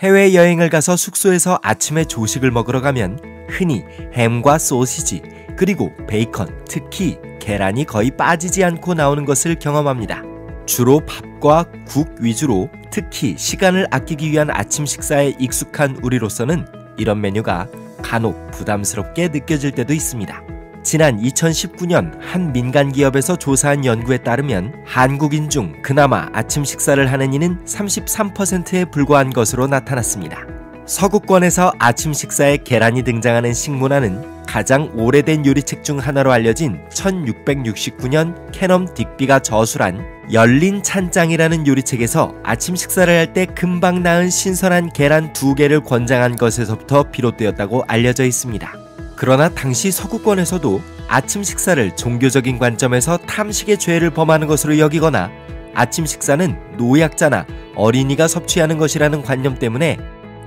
해외여행을 가서 숙소에서 아침에 조식을 먹으러 가면 흔히 햄과 소시지, 그리고 베이컨, 특히 계란이 거의 빠지지 않고 나오는 것을 경험합니다. 주로 밥과 국 위주로 특히 시간을 아끼기 위한 아침 식사에 익숙한 우리로서는 이런 메뉴가 간혹 부담스럽게 느껴질 때도 있습니다. 지난 2019년 한 민간 기업에서 조사한 연구에 따르면 한국인 중 그나마 아침 식사를 하는 이는 33%에 불과한 것으로 나타났습니다. 서구권에서 아침 식사에 계란이 등장하는 식문화는 가장 오래된 요리책 중 하나로 알려진 1669년 캐넘 딕비가 저술한 열린 찬장이라는 요리책에서 아침 식사를 할 때 금방 낳은 신선한 계란 2개를 권장한 것에서부터 비롯되었다고 알려져 있습니다. 그러나 당시 서구권에서도 아침 식사를 종교적인 관점에서 탐식의 죄를 범하는 것으로 여기거나 아침 식사는 노약자나 어린이가 섭취하는 것이라는 관념 때문에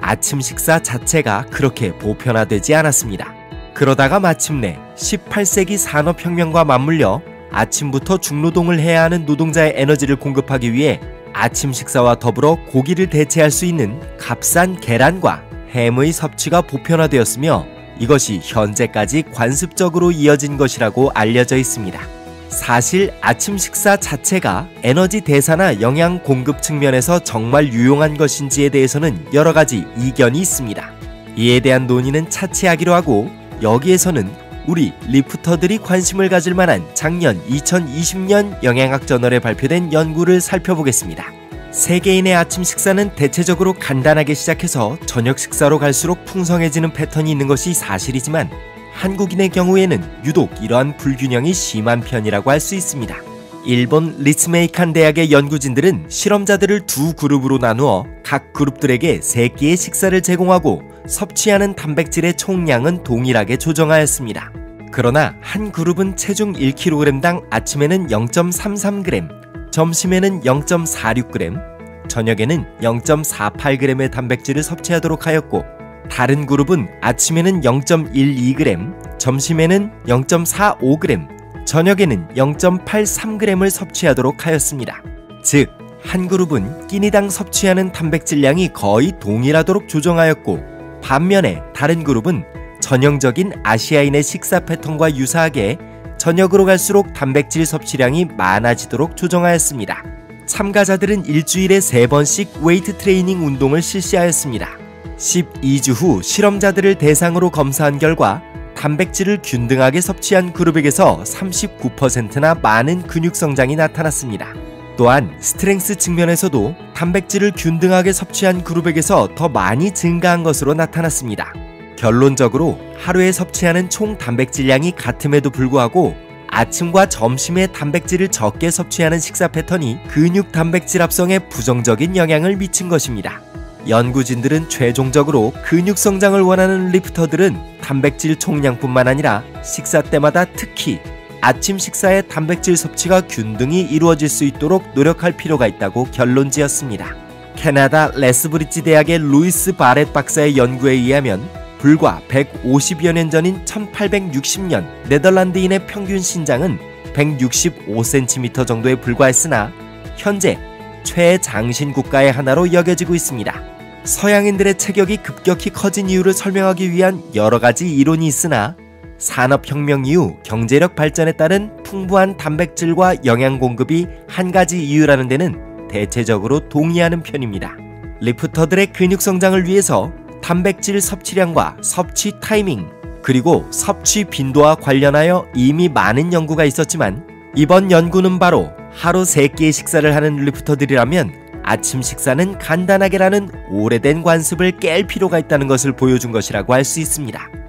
아침 식사 자체가 그렇게 보편화되지 않았습니다. 그러다가 마침내 18세기 산업혁명과 맞물려 아침부터 중노동을 해야 하는 노동자의 에너지를 공급하기 위해 아침 식사와 더불어 고기를 대체할 수 있는 값싼 계란과 햄의 섭취가 보편화되었으며 이것이 현재까지 관습적으로 이어진 것이라고 알려져 있습니다. 사실 아침 식사 자체가 에너지 대사나 영양 공급 측면에서 정말 유용한 것인지에 대해서는 여러 가지 이견이 있습니다. 이에 대한 논의는 차치하기로 하고 여기에서는 우리 리프터들이 관심을 가질 만한 작년 2020년 영양학 저널에 발표된 연구를 살펴보겠습니다. 세계인의 아침 식사는 대체적으로 간단하게 시작해서 저녁 식사로 갈수록 풍성해지는 패턴이 있는 것이 사실이지만 한국인의 경우에는 유독 이러한 불균형이 심한 편이라고 할 수 있습니다. 일본 리츠메이칸 대학의 연구진들은 실험자들을 두 그룹으로 나누어 각 그룹들에게 3끼의 식사를 제공하고 섭취하는 단백질의 총량은 동일하게 조정하였습니다. 그러나 한 그룹은 체중 1kg당 아침에는 0.33g, 점심에는 0.46g, 저녁에는 0.48g의 단백질을 섭취하도록 하였고 다른 그룹은 아침에는 0.12g, 점심에는 0.45g, 저녁에는 0.83g을 섭취하도록 하였습니다. 즉, 한 그룹은 끼니당 섭취하는 단백질량이 거의 동일하도록 조정하였고 반면에 다른 그룹은 전형적인 아시아인의 식사 패턴과 유사하게 저녁으로 갈수록 단백질 섭취량이 많아지도록 조정하였습니다. 참가자들은 일주일에 3번씩 웨이트 트레이닝 운동을 실시하였습니다. 12주 후 실험자들을 대상으로 검사한 결과 단백질을 균등하게 섭취한 그룹에게서 39%나 많은 근육 성장이 나타났습니다. 또한 스트렝스 측면에서도 단백질을 균등하게 섭취한 그룹에게서 더 많이 증가한 것으로 나타났습니다. 결론적으로 하루에 섭취하는 총 단백질량이 같음에도 불구하고 아침과 점심에 단백질을 적게 섭취하는 식사 패턴이 근육 단백질 합성에 부정적인 영향을 미친 것입니다. 연구진들은 최종적으로 근육 성장을 원하는 리프터들은 단백질 총량뿐만 아니라 식사 때마다 특히 아침 식사의 단백질 섭취가 균등히 이루어질 수 있도록 노력할 필요가 있다고 결론지었습니다. 캐나다 레스브리지 대학의 루이스 바렛 박사의 연구에 의하면 불과 150여 년 전인 1860년 네덜란드인의 평균 신장은 165cm 정도에 불과했으나 현재 최장신 국가의 하나로 여겨지고 있습니다. 서양인들의 체격이 급격히 커진 이유를 설명하기 위한 여러 가지 이론이 있으나 산업혁명 이후 경제력 발전에 따른 풍부한 단백질과 영양 공급이 한 가지 이유라는 데는 대체적으로 동의하는 편입니다. 리프터들의 근육 성장을 위해서 단백질 섭취량과 섭취 타이밍, 그리고 섭취 빈도와 관련하여 이미 많은 연구가 있었지만 이번 연구는 바로 하루 3끼의 식사를 하는 리프터들이라면 아침 식사는 간단하게라는 오래된 관습을 깰 필요가 있다는 것을 보여준 것이라고 할 수 있습니다.